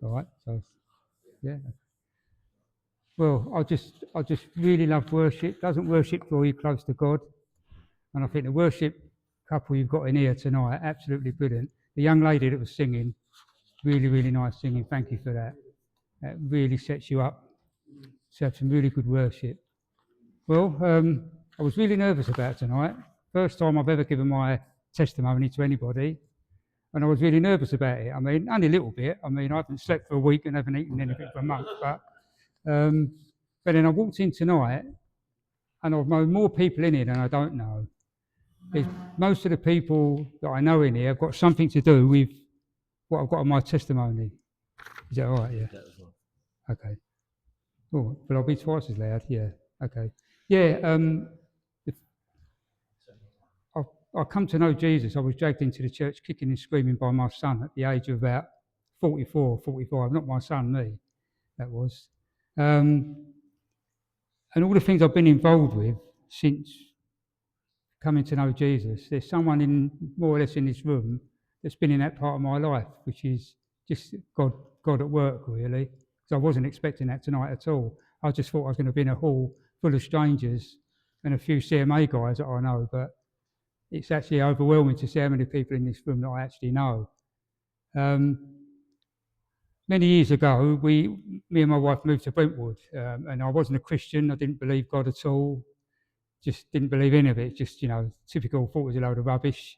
All right. So, yeah. Well, I just really love worship. Doesn't worship draw you close to God? And I think the worship couple you've got in here tonight, absolutely brilliant. The young lady that was singing, really, really nice singing. Thank you for that. That really sets you up to have some really good worship. Well, I was really nervous about tonight. First time I've ever given my testimony to anybody, and I was really nervous about it. I mean, only a little bit. I mean, I haven't slept for a week and haven't eaten anything for a month, um, but then I walked in tonight, and I've known more people in here than I don't know. Most of the people that I know in here have got something to do with what I've got on my testimony. Is that all right? Yeah. Okay. Oh, but I'll be twice as loud. Yeah. Okay. Yeah. I come to know Jesus. I was dragged into the church kicking and screaming by my son at the age of about 44, 45. Not my son, me. That was. And all the things I've been involved with since coming to know Jesus, there's someone in more or less in this room that's been in that part of my life, which is just God at work, really. Because I wasn't expecting that tonight at all. I just thought I was going to be in a hall full of strangers and a few CMA guys that I know, but it's actually overwhelming to see how many people in this room that I actually know. Many years ago, me and my wife moved to Brentwood, and I wasn't a Christian. I didn't believe God at all. Just didn't believe any of it. Just, typical, thought it was a load of rubbish.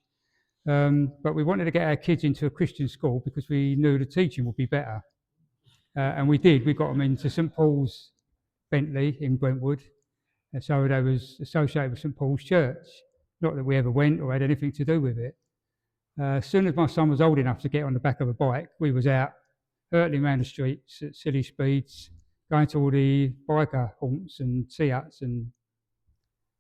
But we wanted to get our kids into a Christian school because we knew the teaching would be better. And we did. We got them into St Paul's Bentley in Brentwood. And so they was associated with St Paul's Church. Not that we ever went or had anything to do with it. As soon as my son was old enough to get on the back of a bike, we was out hurtling around the streets at silly speeds, going to all the biker haunts and see-outs. And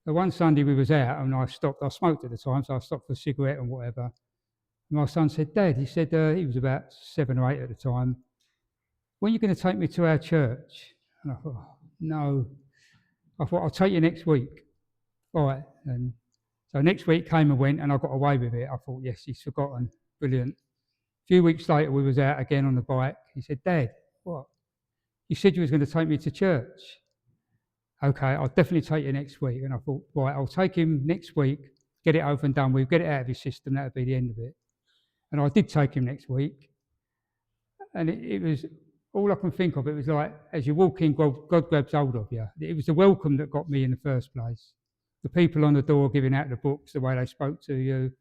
one Sunday we was out and I stopped. I smoked at the time, so I stopped for a cigarette and whatever. And my son said, "Dad," he said, he was about 7 or 8 at the time, "when are you going to take me to our church?" And I thought, "Oh, no." I thought, "I'll take you next week." All right. And so next week came and went and I got away with it. I thought, yes, he's forgotten. Brilliant. A few weeks later, we was out again on the bike. He said, "Dad, what? You said you was going to take me to church." "Okay, I'll definitely take you next week." And I thought, right, I'll take him next week, get it over and done with, get it out of his system, that'll be the end of it. And I did take him next week. And it was, all I can think of, it was like, as you walk in, God grabs hold of you. It was the welcome that got me in the first place. The people on the door giving out the books, the way they spoke to you.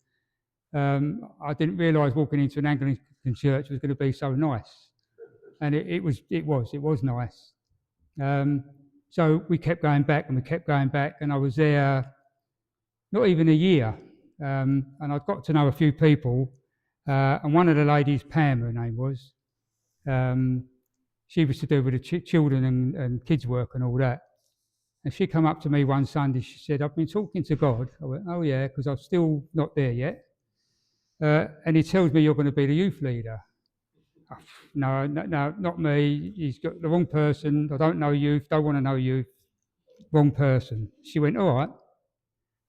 I didn't realise walking into an Anglican church was going to be so nice. And it was nice. So we kept going back and I was there not even a year. And I got to know a few people. And one of the ladies, Pam, her name was, she was to do with the children and kids work and all that. And she come up to me one Sunday, she said, "I've been talking to God." I went, "Oh yeah," because I'm still not there yet. And he tells me, "You're going to be the youth leader." Oh, no, not me. He's got the wrong person. I don't know youth, don't want to know youth. Wrong person. She went, "All right."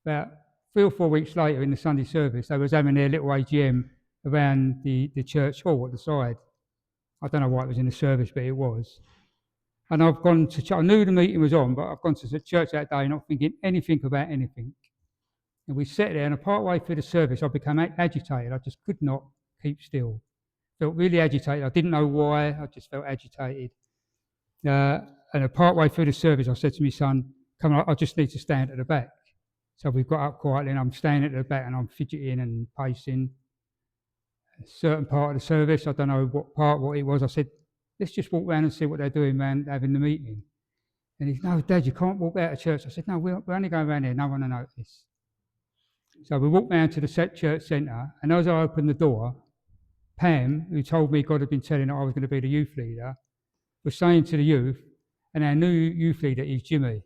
About 3 or 4 weeks later in the Sunday service, they was having their little AGM around the church hall at the side. I don't know why it was in the service, but it was. And I've gone to church. I knew the meeting was on, but I've gone to church that day not thinking anything about anything. And we sat there, and part way through the service, I became agitated. I just could not keep still. Felt really agitated. I didn't know why. I just felt agitated. And part way through the service, I said to my son, "Come on, I just need to stand at the back." So we got up quietly, and I'm standing at the back, and I'm fidgeting and pacing. A certain part of the service, I don't know what it was, I said, "Let's just walk around and see what they're doing, man, having the meeting." And he's, "No, Dad, you can't walk out of church." I said, "No, we're only going around here. No one will notice." So we walked round to the church centre, and as I opened the door, Pam, who told me God had been telling her I was going to be the youth leader, was saying to the youth, "And our new youth leader is Jimmy."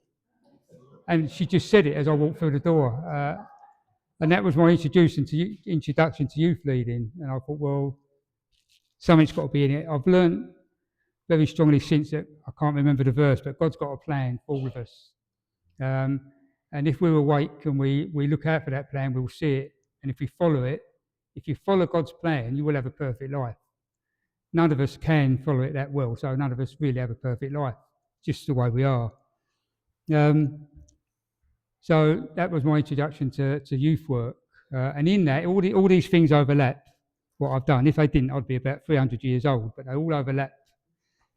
And she just said it as I walked through the door. And that was my introduction to youth leading. And I thought, well, something's got to be in it. I've learned very strongly since that, I can't remember the verse, but God's got a plan for all of us. And if we're awake and we look out for that plan, we'll see it. And if we follow it, if you follow God's plan, you will have a perfect life. none of us can follow it that well, so none of us really have a perfect life, just the way we are. Um, so that was my introduction to youth work. And in that, all these things overlap what I've done. If they didn't, I'd be about 300 years old, but they all overlap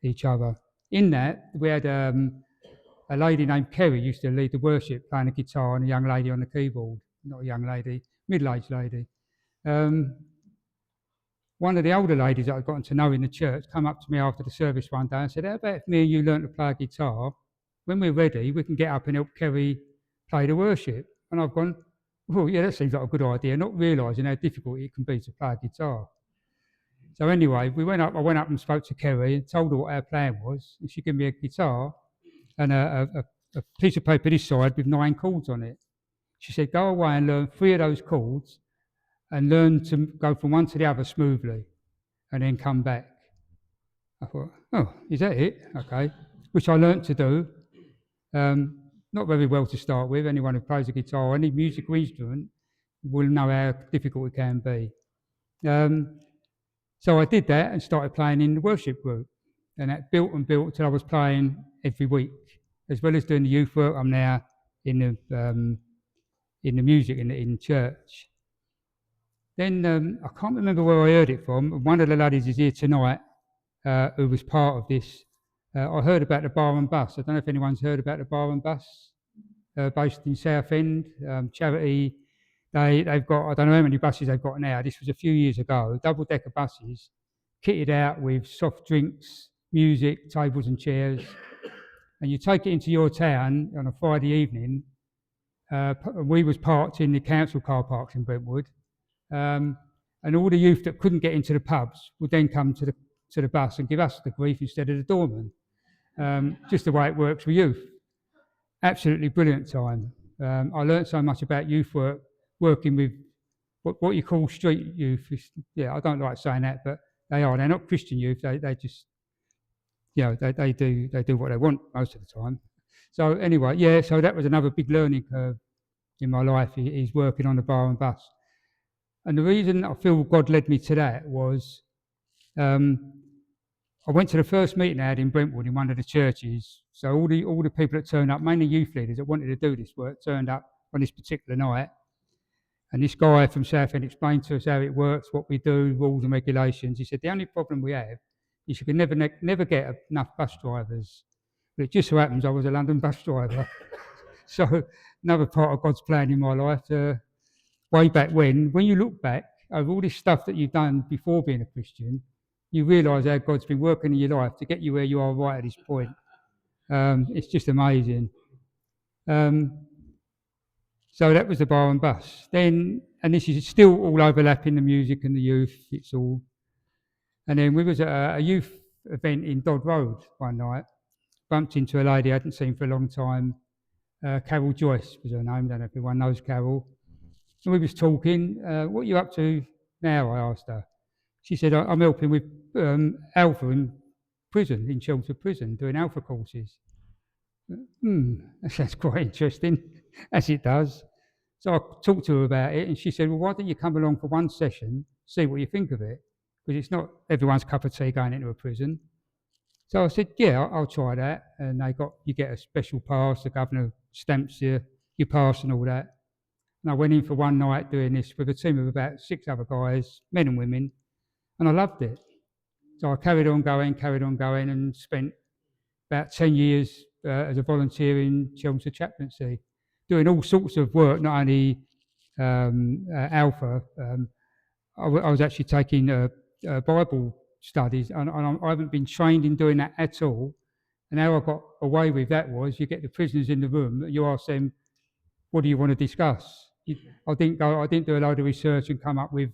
each other. In that, we had a lady named Kerry used to lead the worship, playing the guitar, and a young lady on the keyboard. Not a young lady, middle-aged lady. One of the older ladies that I'd gotten to know in the church come up to me after the service one day and said, "How about if me and you learn to play a guitar? When we're ready, we can get up and help Kerry play the worship." And I've gone, "Oh, yeah, that seems like a good idea," not realising how difficult it can be to play a guitar. So anyway, I went up and spoke to Kerry and told her what our plan was. And she gave me a guitar and a piece of paper this side with 9 chords on it. She said, "Go away and learn 3 of those chords and learn to go from one to the other smoothly and then come back." I thought, "Oh, is that it? Okay." Which I learnt to do. Not very well to start with. Anyone who plays a guitar or any musical instrument will know how difficult it can be. So I did that and started playing in the worship group. And that built and built until I was playing every week. As well as doing the youth work, I'm now in the music in church. Then I can't remember where I heard it from. One of the ladies is here tonight who was part of this. I heard about the Bar and Bus. I don't know if anyone's heard about the Bar and Bus, based in Southend. Charity, they've got, I don't know how many buses they've got now. This was a few years ago, double-decker buses, kitted out with soft drinks, music, tables and chairs. And you take it into your town on a Friday evening. We was parked in the council car parks in Brentwood. And all the youth that couldn't get into the pubs would then come to the bus and give us the grief instead of the doorman. Just the way it works with youth. Absolutely brilliant time. I learnt so much about youth work, working with what you call street youth. Yeah, I don't like saying that, but they are. They're not Christian youth. They just, they do what they want most of the time. So anyway, yeah. So that was another big learning curve in my life. Is working on the Bar and Bus. And the reason I feel God led me to that was I went to the first meeting I had in Brentwood in one of the churches. So all the people that turned up, mainly youth leaders that wanted to do this work, turned up on this particular night. And this guy from Southend explained to us how it works, what we do, rules and regulations. He said, the only problem we have is you can never get enough bus drivers. But it just so happens I was a London bus driver. So another part of God's plan in my life, way back when you look back over all this stuff that you've done before being a Christian, you realise how God's been working in your life to get you where you are right at this point. It's just amazing. So that was the Bar and Bus. Then, and this is still all overlapping the music and the youth. It's all. And then we was at a youth event in Dodd Road one night. Bumped into a lady I hadn't seen for a long time. Carol Joyce was her name. I don't know if everyone knows Carol. And we was talking. What are you up to now? I asked her. She said, I'm helping with Alpha in prison, in Chelmsford Prison, doing Alpha courses. That sounds quite interesting, as it does. So I talked to her about it, and she said, well, why don't you come along for one session, see what you think of it? Because it's not everyone's cup of tea going into a prison. So I said, yeah, I'll try that. And you get a special pass, the governor stamps your pass and all that. And I went in for one night doing this with a team of about 6 other guys, men and women, and I loved it. So I carried on going, and spent about 10 years as a volunteer in Chelmsford chaplaincy, doing all sorts of work, not only Alpha. I was actually taking Bible studies, and I haven't been trained in doing that at all. And how I got away with that was you get the prisoners in the room, you ask them, what do you want to discuss? I didn't do a load of research and come up with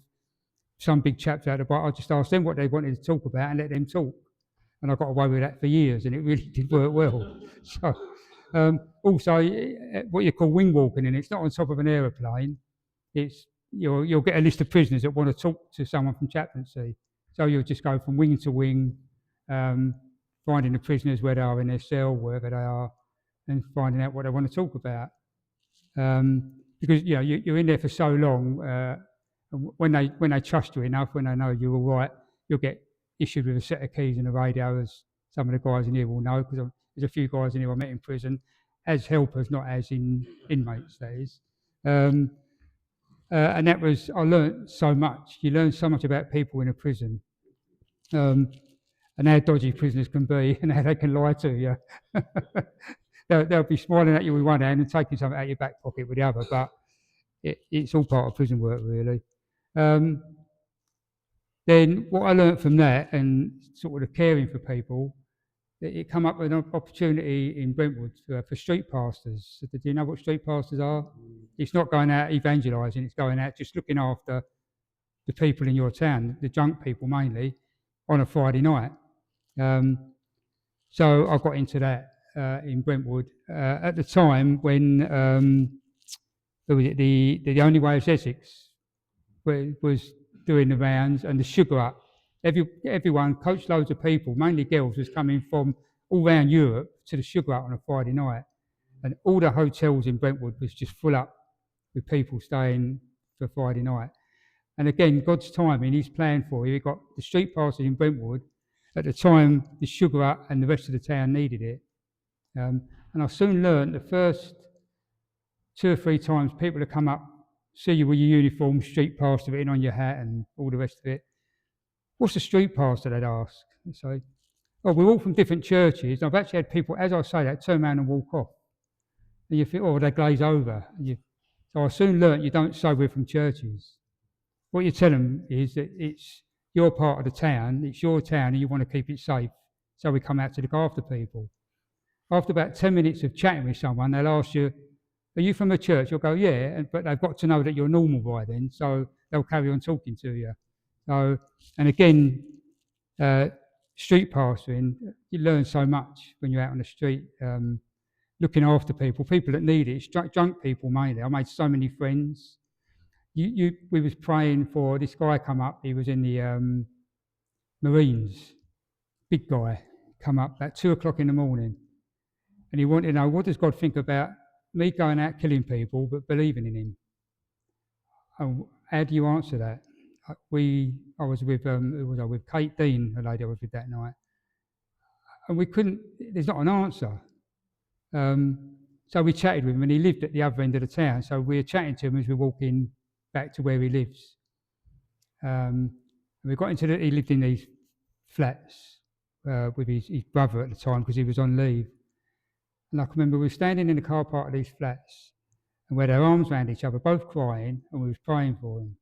some big chapter out of the Bible. I just asked them what they wanted to talk about and let them talk. And I got away with that for years, and it really did work well. So, also, what you call wing walking, and it's not on top of an aeroplane. It's you'll get a list of prisoners that want to talk to someone from chaplaincy. So you'll just go from wing to wing, finding the prisoners where they are in their cell, wherever they are, and finding out what they want to talk about. Because you're in there for so long. When they trust you enough, when they know you're all right, you'll get issued with a set of keys and a radio, as some of the guys in here will know, because there's a few guys in here I met in prison as helpers, not as inmates, that is. And that was, I learnt so much. You learn so much about people in a prison, and how dodgy prisoners can be and how they can lie to you. They'll be smiling at you with one hand and taking something out of your back pocket with the other, but it's all part of prison work, really. Then what I learnt from that and sort of the caring for people, it come up with an opportunity in Brentwood for street pastors. So do you know what street pastors are? It's not going out evangelising, it's going out just looking after the people in your town, the drunk people mainly, on a Friday night. So I got into that in Brentwood at the time when the Only Way of Essex was doing the rounds, and the Sugar Up. Everyone, coached loads of people, mainly girls, was coming from all around Europe to the Sugar Up on a Friday night, and all the hotels in Brentwood was just full up with people staying for Friday night. And again, God's timing, His plan for you. He got the street pastors in Brentwood at the time the Sugar Up and the rest of the town needed it. And I soon learned the first 2 or 3 times people would come up, see you with your uniform, street pastor written on your hat and all the rest of it. What's a street pastor, they'd ask. And say, oh, we're all from different churches. I've actually had people, as I say that, turn around and walk off. And you think, oh, they glaze over. So I soon learnt you don't say we're from churches. What you tell them is that it's your part of the town, it's your town, and you want to keep it safe. So we come out to look after people. After about 10 minutes of chatting with someone, they'll ask you, are you from a church? You'll go, yeah, but they've got to know that you're normal by then, so they'll carry on talking to you. So, and again, street pastoring, you learn so much when you're out on the street, looking after people that need it. It's drunk people mainly. I made so many friends. We was praying for this guy come up. He was in the Marines, big guy, come up at 2 o'clock in the morning, and he wanted to know, what does God think about me going out killing people but believing in Him? And how do you answer that? I was with with Kate Dean, the lady I was with that night, and we couldn't. There's not an answer. So we chatted with him, and he lived at the other end of the town. So we were chatting to him as we were walking back to where he lives. And we got into he lived in these flats with his brother at the time because he was on leave. And I can remember we were standing in the car park of these flats, and we had our arms around each other, both crying, and we was praying for him.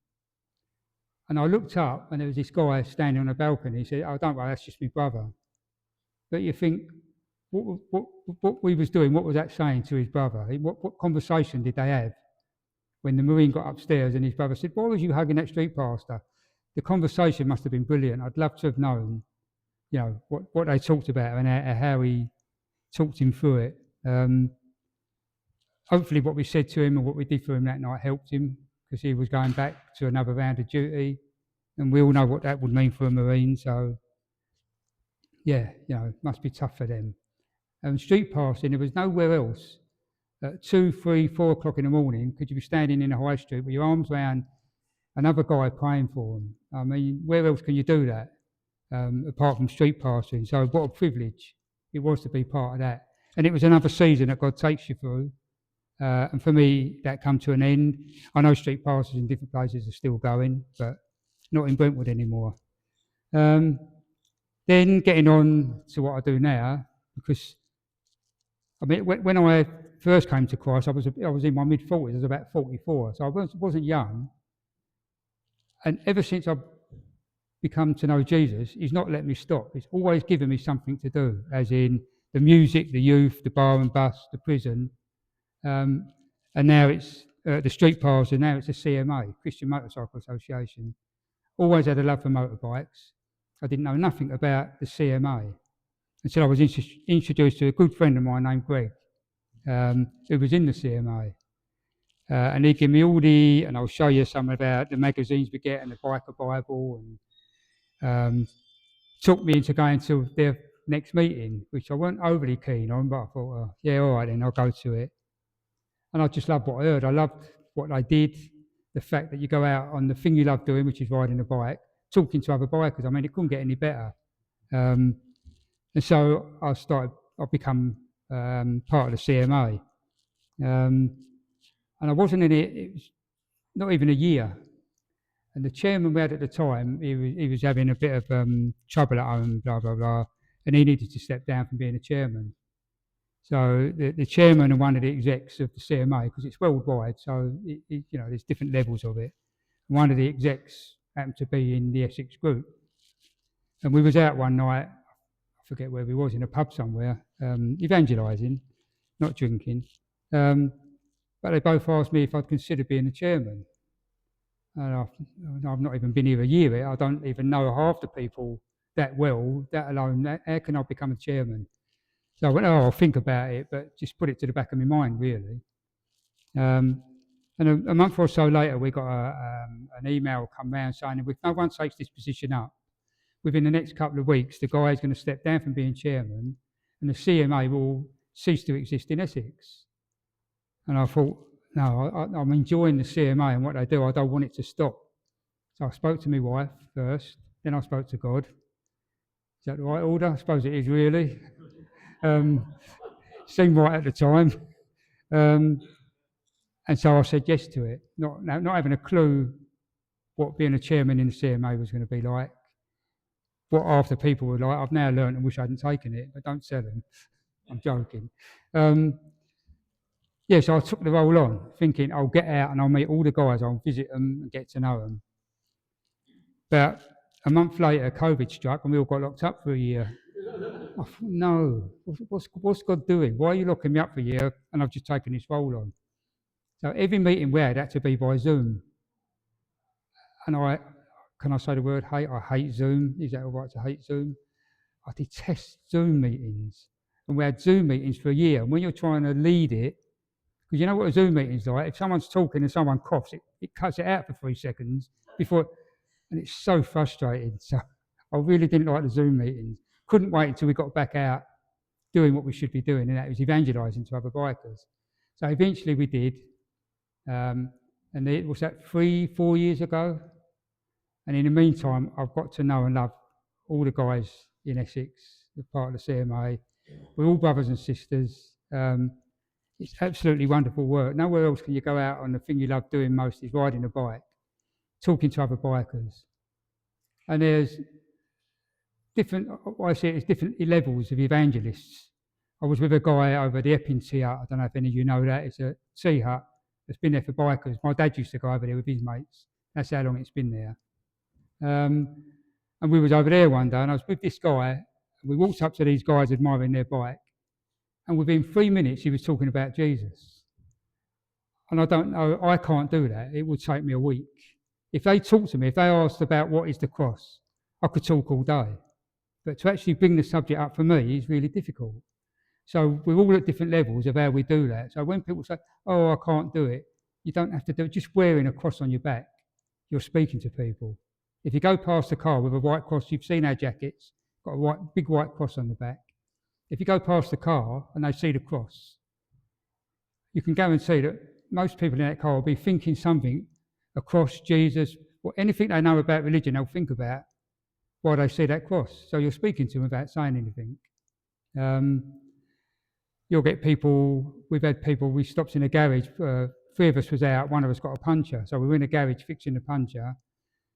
And I looked up, and there was this guy standing on a balcony. He said, oh, don't worry, that's just my brother. But you think, what we was doing, what was that saying to his brother? What conversation did they have when the Marine got upstairs and his brother said, why was you hugging that street pastor? The conversation must have been brilliant. I'd love to have known, what they talked about and how he talked him through it. Hopefully what we said to him and what we did for him that night helped him, because he was going back to another round of duty, and we all know what that would mean for a Marine. So, yeah, it must be tough for them. Street passing, there was nowhere else at 2, 3, 4 o'clock in the morning could you be standing in a high street with your arms around another guy praying for him. I mean, where else can you do that apart from street passing? So what a privilege it was to be part of that. And it was another season that God takes you through. And for me, that come to an end. I know street pastors in different places are still going, but not in Brentwood anymore. Then getting on to what I do now, because I mean, when I first came to Christ, I was in my mid-40s. I was about 44, so I wasn't young. And ever since I've become to know Jesus, He's not let me stop. He's always given me something to do, as in the music, the youth, the bar and bus, the prison. And now it's the street paths, and now it's the CMA, Christian Motorcycle Association. Always had a love for motorbikes. I didn't know nothing about the CMA until I was introduced to a good friend of mine named Greg, who was in the CMA. And he gave me and I'll show you some about the magazines we get and the Biker Bible, and took me into going to their next meeting, which I weren't overly keen on, but I thought, yeah, all right then, I'll go to it. And I just loved what I heard. I loved what they did, the fact that you go out on the thing you love doing, which is riding a bike, talking to other bikers. I mean, it couldn't get any better. And so I've become part of the CMA. And I wasn't in it was not even a year. And the chairman we had at the time, he was having a bit of trouble at home, blah, blah, blah, and he needed to step down from being a chairman. So the chairman and one of the execs of the CMA, because it's worldwide, so there's different levels of it. One of the execs happened to be in the Essex group. And we was out one night, I forget where we was, in a pub somewhere, evangelising, not drinking. But they both asked me if I'd consider being the chairman. And I've not even been here a year yet. I don't even know half the people that well, that alone. How can I become a chairman? So I went, I'll think about it, but just put it to the back of my mind, really. And a month or so later, we got an email come round saying, if no one takes this position up, within the next couple of weeks, the guy is going to step down from being chairman and the CMA will cease to exist in Essex. And I thought, no, I'm enjoying the CMA and what they do. I don't want it to stop. So I spoke to my wife first, then I spoke to God. Is that the right order? I suppose it is, really. Seemed right at the time. And so I said yes to it, not having a clue what being a chairman in the CMA was going to be like, what half the people were like. I've now learned and wish I hadn't taken it, but don't sell them. I'm joking. So I took the role on, thinking I'll get out and I'll meet all the guys, I'll visit them and get to know them. But a month later, COVID struck and we all got locked up for a year. I thought, no, what's God doing? Why are you locking me up for a year and I've just taken this role on? So every meeting we had to be by Zoom. And can I say the word hate? I hate Zoom. Is that all right to hate Zoom? I detest Zoom meetings. And we had Zoom meetings for a year. And when you're trying to lead it, because you know what a Zoom meeting's like? If someone's talking and someone coughs, it cuts it out for 3 seconds before, and it's so frustrating. So I really didn't like the Zoom meetings. Couldn't wait until we got back out doing what we should be doing, and that was evangelising to other bikers. So eventually we did. And it was that 3-4 years ago. And in the meantime, I've got to know and love all the guys in Essex, the part of the CMA. We're all brothers and sisters. It's absolutely wonderful work. Nowhere else can you go out on the thing you love doing most is riding a bike, talking to other bikers. And there's different, what I see it as different levels of evangelists. I was with a guy over the Epping Tea Hut. I don't know if any of you know that. It's a tea hut that's been there for bikers. My dad used to go over there with his mates. That's how long it's been there. And we was over there one day and I was with this guy. And we walked up to these guys admiring their bike. And within 3 minutes, he was talking about Jesus. And I don't know, I can't do that. It would take me a week. If they talked to me, if they asked about what is the cross, I could talk all day. But to actually bring the subject up for me is really difficult. So we're all at different levels of how we do that. So when people say, oh, I can't do it, you don't have to do it. Just wearing a cross on your back, you're speaking to people. If you go past a car with a white cross, you've seen our jackets, got a big white cross on the back. If you go past the car and they see the cross, you can guarantee that most people in that car will be thinking something, a cross, Jesus, or anything they know about religion, they'll think about while they see that cross. So you're speaking to them without saying anything. You'll get people, we've had people, we stopped in a garage, 3 of us was out, 1 of us got a puncture. So we were in a garage fixing the puncture.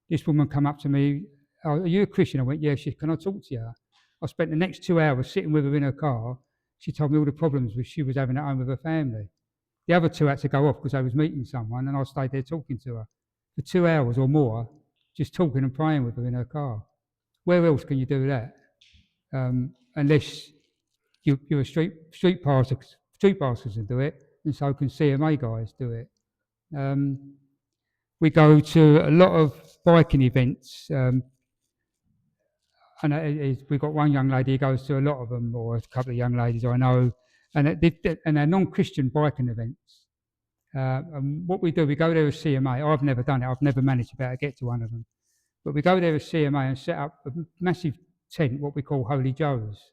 This woman come up to me, oh, are you a Christian? I went, yeah. She said, can I talk to you? I spent the next 2 hours sitting with her in her car. She told me all the problems she was having at home with her family. The other 2 had to go off because I was meeting someone and I stayed there talking to her for 2 hours or more, just talking and praying with her in her car. Where else can you do that? Unless you're a street pastors and do it, and so can CMA guys do it. We go to a lot of biking events, and we've got one young lady who goes to a lot of them, or a couple of young ladies I know, and they're non-Christian biking events. And what we do, we go there as CMA. I've never done it. I've never managed to be able to get to one of them. But we go there as CMA and set up a massive tent, what we call Holy Joe's.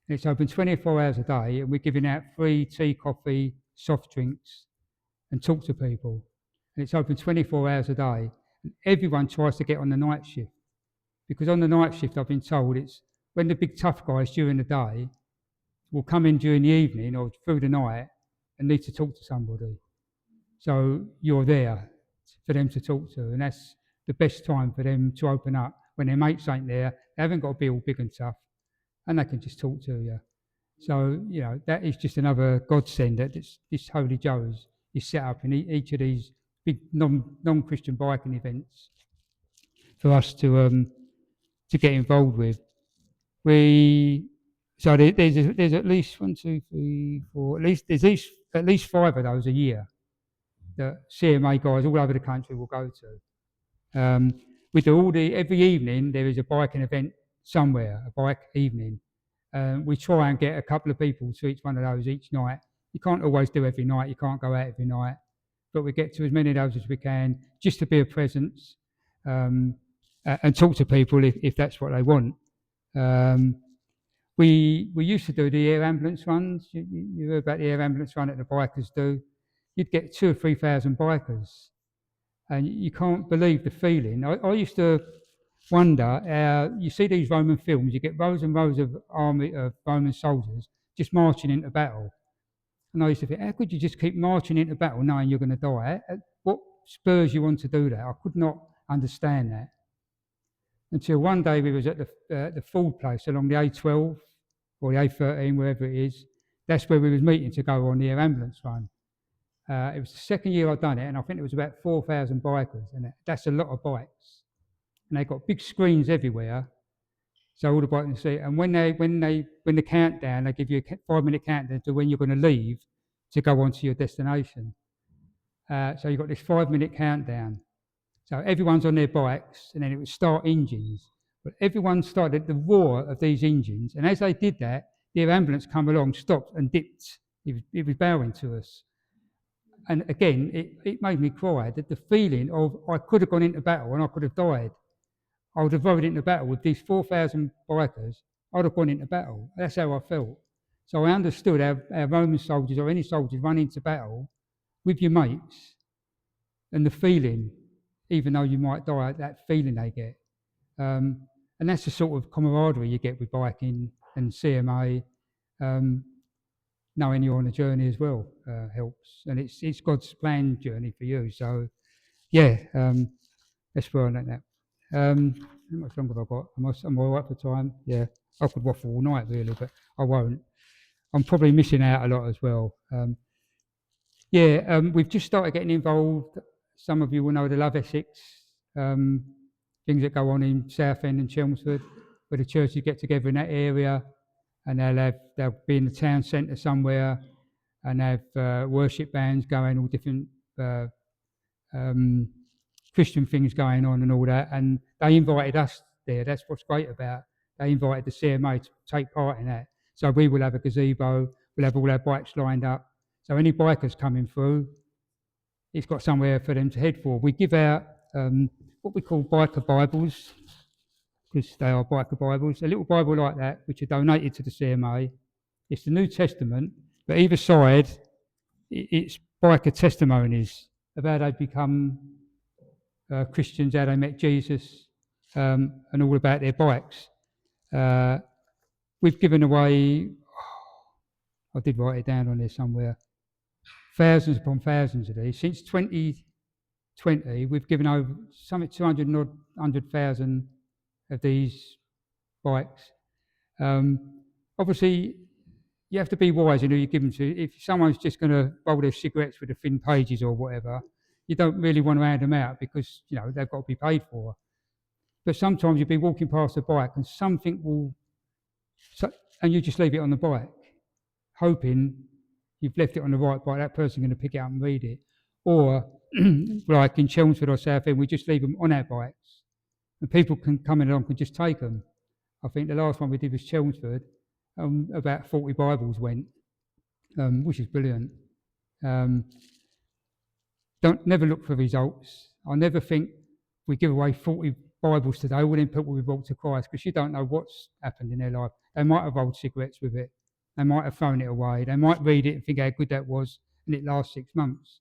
It's open 24 hours a day, and we're giving out free tea, coffee, soft drinks, and talk to people. And it's open 24 hours a day, and everyone tries to get on the night shift. because on the night shift I've been told it's when the big tough guys during the day will come in during the evening or through the night and need to talk to somebody. So you're there for them to talk to, and that's the best time for them to open up when their mates ain't there. They haven't got to be all big and tough, and they can just talk to you. So that is just another godsend that this Holy Joe's is set up in each of these big non-Christian biking events for us to get involved with. There's at least 1, 2, 3, 4. There's at least 5 of those a year that CMA guys all over the country will go to. We do every evening there is a biking event somewhere, a bike evening. We try and get a couple of people to each one of those each night. You can't always do every night, you can't go out every night, but we get to as many of those as we can just to be a presence and talk to people if that's what they want. We used to do the air ambulance runs. You heard about the air ambulance run that the bikers do. You'd get 2,000 or 3,000 bikers, and you can't believe the feeling. I used to wonder, you see these Roman films, you get rows and rows of Roman soldiers just marching into battle. And I used to think, how could you just keep marching into battle knowing you're going to die? What spurs you on to do that? I could not understand that. Until one day we was at the Ford place along the A12 or the A13, wherever it is. That's where we was meeting to go on the air ambulance run. It was the second year I'd done it, and I think it was about 4,000 bikers, and that's a lot of bikes. And they've got big screens everywhere, so all the bikers can see. And when the countdown, they give you a 5-minute countdown to when you're going to leave to go on to your destination. So you've got this 5-minute countdown. So everyone's on their bikes, and then it would start engines. But everyone started the roar of these engines, and as they did that, the ambulance come along, stopped, and dipped. It was bowing to us. And again, it made me cry. That the feeling of I could have gone into battle and I could have died. I would have rode into battle with these 4,000 bikers. I'd have gone into battle. That's how I felt. So I understood how Roman soldiers or any soldiers run into battle with your mates, and the feeling, even though you might die, that feeling they get. And that's the sort of camaraderie you get with biking and CMA. Knowing you're on a journey as well helps, and it's God's planned journey for you. So, that's where I'm at now. How much longer have I got? Am I all right for time? Yeah, I could waffle all night really, but I won't. I'm probably missing out a lot as well. We've just started getting involved. Some of you will know the Love Essex things that go on in Southend and Chelmsford, where the churches get together in that area, and they'll be in the town centre somewhere, and have worship bands going, all different Christian things going on and all that. And they invited us there. That's what's great about. They invited the CMA to take part in that. So we will have a gazebo. We'll have all our bikes lined up. So any bikers coming through, it's got somewhere for them to head for. We give out what we call biker Bibles, because they are biker Bibles. A little Bible like that, which are donated to the CMA. It's the New Testament, but either side, it's biker testimonies of how they become Christians, how they met Jesus, and all about their bikes. We've given away, I did write it down on there somewhere, thousands upon thousands of these. Since 2020, we've given over something 200,000 of these bikes. Obviously, you have to be wise in who you give them to. If someone's just going to roll their cigarettes with the thin pages or whatever, you don't really want to hand them out because they've got to be paid for. But sometimes you'll be walking past a bike and something will, and you just leave it on the bike, hoping you've left it on the right bike, that person's going to pick it up and read it. Or, like in Chelmsford or Southend, we just leave them on our bikes, and people can come along and just take them. I think the last one we did was Chelmsford. About 40 Bibles went, which is brilliant. Never look for results. I never think we give away 40 Bibles today, all them people we brought to Christ, because you don't know what's happened in their life. They might have rolled cigarettes with it. They might have thrown it away. They might read it and think how good that was, and it lasts 6 months.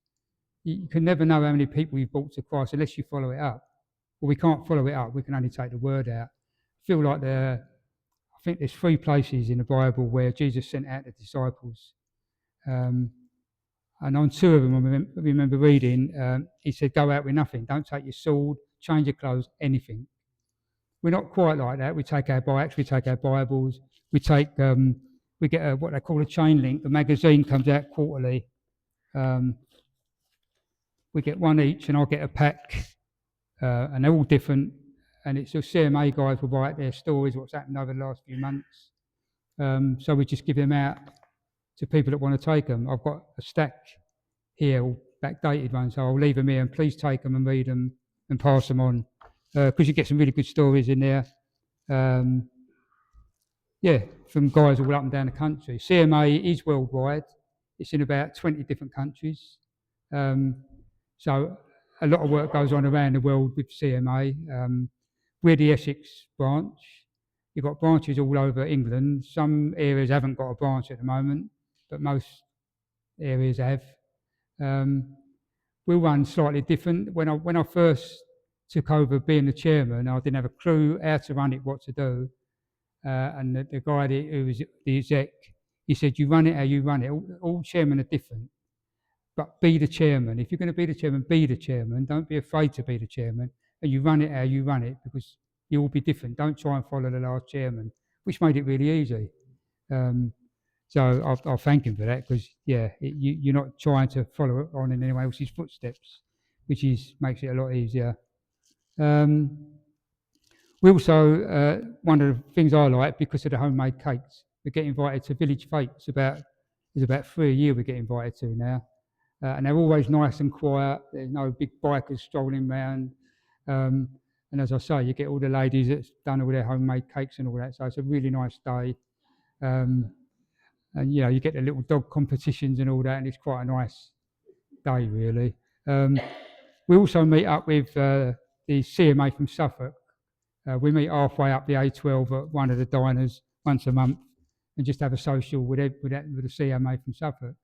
You can never know how many people you've brought to Christ unless you follow it up. Well, we can't follow it up. We can only take the word out. I feel like I think there's 3 places in the Bible where Jesus sent out the disciples. Um, and on 2 of them, I remember reading, he said, go out with nothing. Don't take your sword, change your clothes, anything. We're not quite like that. We take our bikes, we take our Bibles, we get what they call a chain link. The magazine comes out quarterly. We get one each, and I'll get a pack, and they're all different. And it's the CMA guys will write their stories, what's happened over the last few months. So we just give them out to people that want to take them. I've got a stack here, all backdated ones, so I'll leave them here, and please take them and read them and pass them on, because you get some really good stories in there. From guys all up and down the country. CMA is worldwide. It's in about 20 different countries. So a lot of work goes on around the world with CMA. We're the Essex branch. You've got branches all over England. Some areas haven't got a branch at the moment, but most areas have. We run slightly different. When I first took over being the chairman, I didn't have a clue how to run it, what to do. And the guy who was the exec, he said, you run it how you run it. All chairmen are different, but be the chairman. If you're going to be the chairman, be the chairman. Don't be afraid to be the chairman. And you run it how you run it, because you will be different. Don't try and follow the last chairman, which made it really easy. So I'll thank him for that, because, you're not trying to follow on in anyone else's footsteps, which makes it a lot easier. We also, one of the things I like, because of the homemade cakes, we get invited to village fetes. There's about 3 a year we get invited to now. And they're always nice and quiet. There's no big bikers strolling around. And as I say, you get all the ladies that's done all their homemade cakes and all that. So it's a really nice day. And you get the little dog competitions and all that, and it's quite a nice day, really. We also meet up with the CMA from Suffolk. We meet halfway up the A12 at one of the diners once a month, and just have a social with the CMA from Suffolk.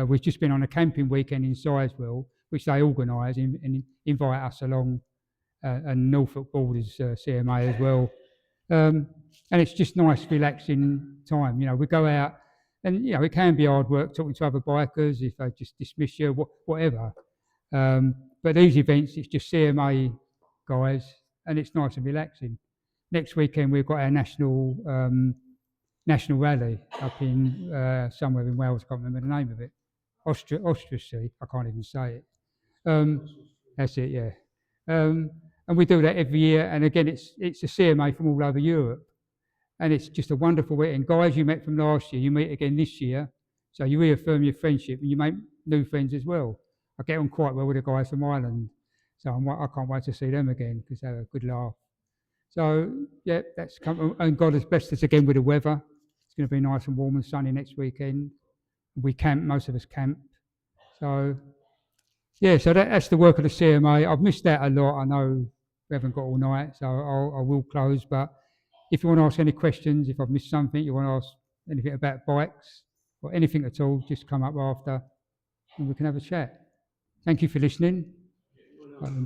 We've just been on a camping weekend in Sizewell, which they organise and invite us along, and Norfolk Borders CMA as well. And it's just nice, relaxing time. We go out, and it can be hard work talking to other bikers if they just dismiss you, whatever. But these events, it's just CMA guys, and it's nice and relaxing. Next weekend we've got our national rally up in somewhere in Wales. I can't remember the name of it. Ostracy. I can't even say it. That's it, yeah. And we do that every year. And again, it's a CMA from all over Europe, and it's just a wonderful weekend. Guys you met from last year, you meet again this year, so you reaffirm your friendship and you make new friends as well. I get on quite well with the guys from Ireland, so I can't wait to see them again, because they have a good laugh. So that's come, and God has blessed us again with the weather. It's going to be nice and warm and sunny next weekend. We camp, most of us camp. So so that's the work of the CMA. I've missed out a lot. I know we haven't got all night, so I will close. But if you want to ask any questions, if I've missed something, you want to ask anything about bikes or anything at all, just come up after and we can have a chat. Thank you for listening. And